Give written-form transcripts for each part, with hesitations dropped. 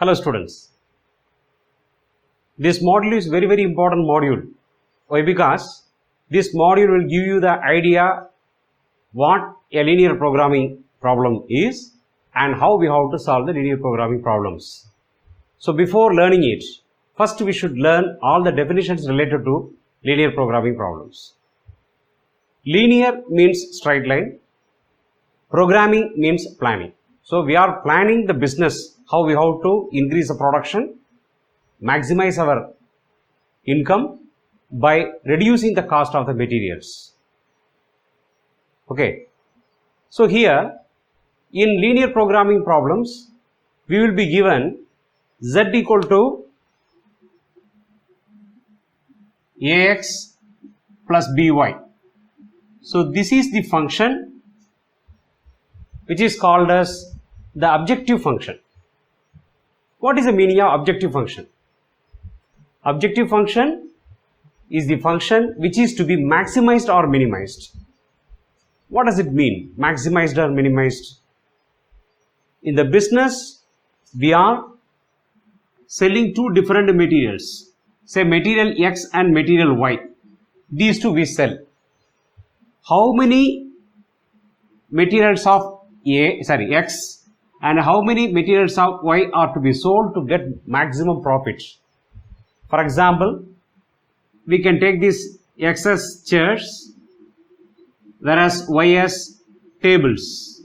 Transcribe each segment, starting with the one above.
Hello students, this module is very important module. Why? Because this module will give you the idea what a linear programming problem is and how we have to solve the linear programming problems. So before learning it, first we should learn all the definitions related to linear programming problems. Linear means straight line, programming means planning. So we are planning the business, how we have to increase the production, maximize our income by reducing the cost of the materials. Okay. So here in linear programming problems, we will be given z equal to ax plus by. So this is the function which is called as the objective function. What is the meaning of objective function? Objective function is the function which is to be maximized or minimized. What does it mean, maximized or minimized? In the business, we are selling two different materials, say material X and material Y. These two we sell. How many materials of X and how many materials of Y are to be sold to get maximum profit? For example, we can take this X as chairs, whereas Y as tables.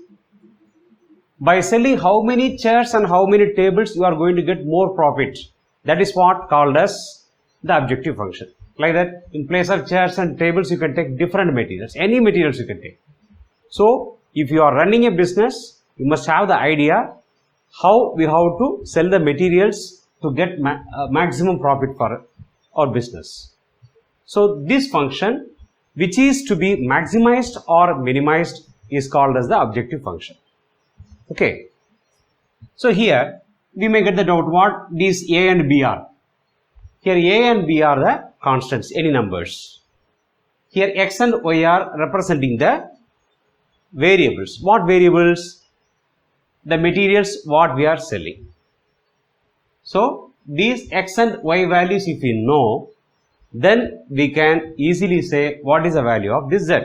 By selling how many chairs and how many tables, you are going to get more profit. That is what called as the objective function. Like that, in place of chairs and tables, you can take different materials, any materials you can take. So if you are running a business, you must have the idea how we have to sell the materials to get maximum profit for our business. So this function which is to be maximized or minimized is called as the objective function. Okay. So here we may get the doubt what these a and b are. Here a and b are the constants, any numbers. Here x and y are representing the variables. What variables? The materials what we are selling. So these x and y values if we know, then we can easily say what is the value of this z.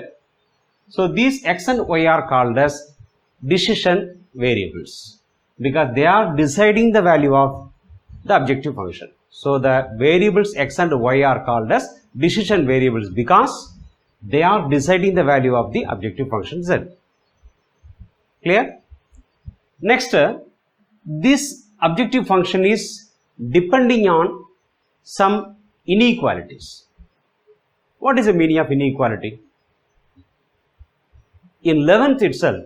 So these x and y are called as decision variables because they are deciding the value of the objective function. So the variables x and y are called as decision variables because they are deciding the value of the objective function z. Clear? Next, this objective function is depending on some inequalities. What is the meaning of inequality? In 11th itself,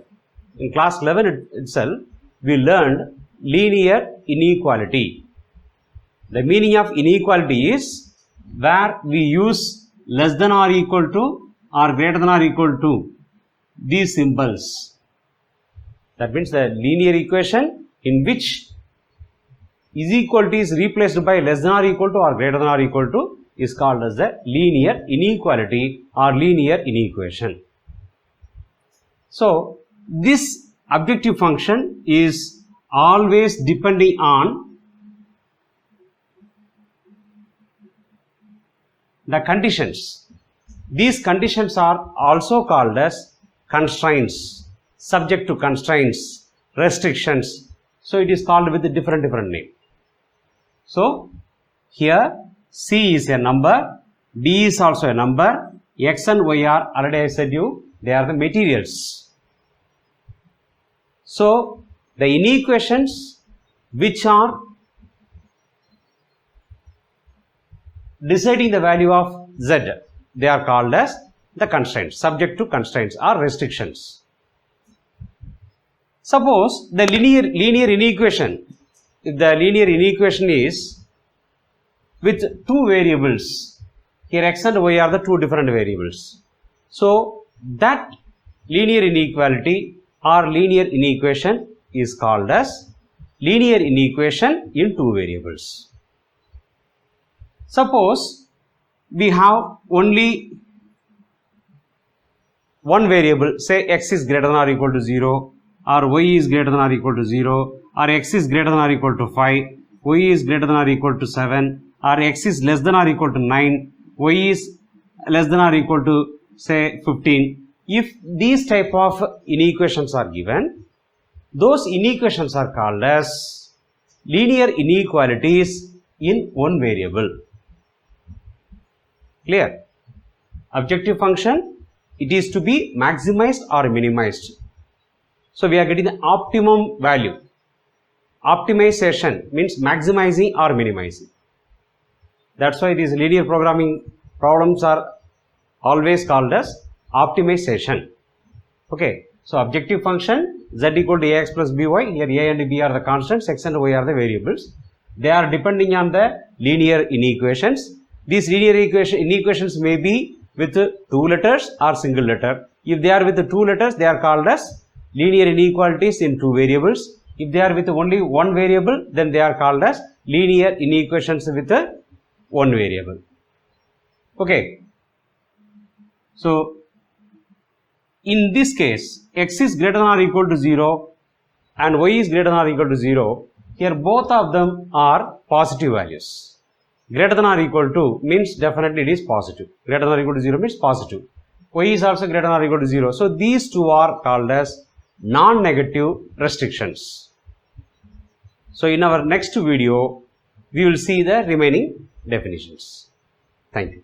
in class 11 itself, we learned linear inequality. The meaning of inequality is where we use less than or equal to or greater than or equal to these symbols. That means the linear equation in which is equal to is replaced by less than or equal to or greater than or equal to is called as the linear inequality or linear inequation. So this objective function is always depending on the conditions. These conditions are also called as constraints, subject to constraints, restrictions. So it is called with a different name. So here C is a number, D is also a number, X and Y are, already I said you, they are the materials. So the inequations which are deciding the value of Z, they are called as the constraints, subject to constraints or restrictions. Suppose the linear inequation, if the linear inequation is with two variables, here x and y are the two different variables. So that linear inequality or linear inequation is called as linear inequation in two variables. Suppose we have only one variable, say x is greater than or equal to 0 or y is greater than or equal to 0 or x is greater than or equal to 5, y is greater than or equal to 7, or x is less than or equal to 9, y is less than or equal to say 15. If these type of inequations are given, those inequations are called as linear inequalities in one variable. Clear? Objective function, it is to be maximized or minimized. So we are getting the optimum value. Optimization means maximizing or minimizing. That's why these linear programming problems are always called as optimization. Okay, so objective function z equal to ax plus by. Here a and b are the constants, x and y are the variables. They are depending on the linear inequations. These linear inequations may be with 2 letters or single letter. If they are with 2 letters, they are called as linear inequalities in 2 variables. If they are with only 1 variable, then they are called as linear inequations with 1 variable. Okay. So in this case, x is greater than or equal to 0 and y is greater than or equal to 0. Here both of them are positive values. Greater than or equal to means definitely it is positive. Greater than or equal to 0 means positive. Y is also greater than or equal to 0. So these two are called as non-negative restrictions. So in our next video, we will see the remaining definitions. Thank you.